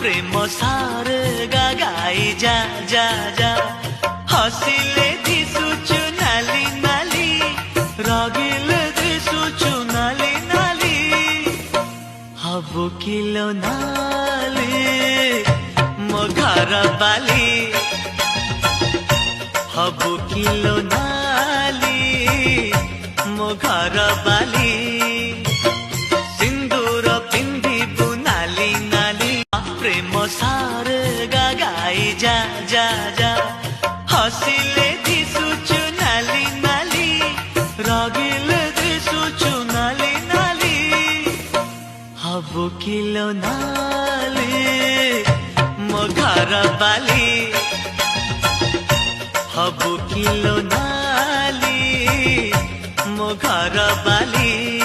प्रेम सारे गाई जा जा जा हसिले दिसुचु नाली नाली रागिले दिसुचु नाली नाली हबु किलो नाली मो घर बाली हबु किलो नाली मो घर बाली सिंदूर पिंधिबु नाली नाली प्रेम सारे गाई जा जा जा हसिले दिसुचु नाली नाली रागिले दिसुचु नाली नाली हबु किलो नाली मो घर बाली हबु किलो नाली मो घर बाली।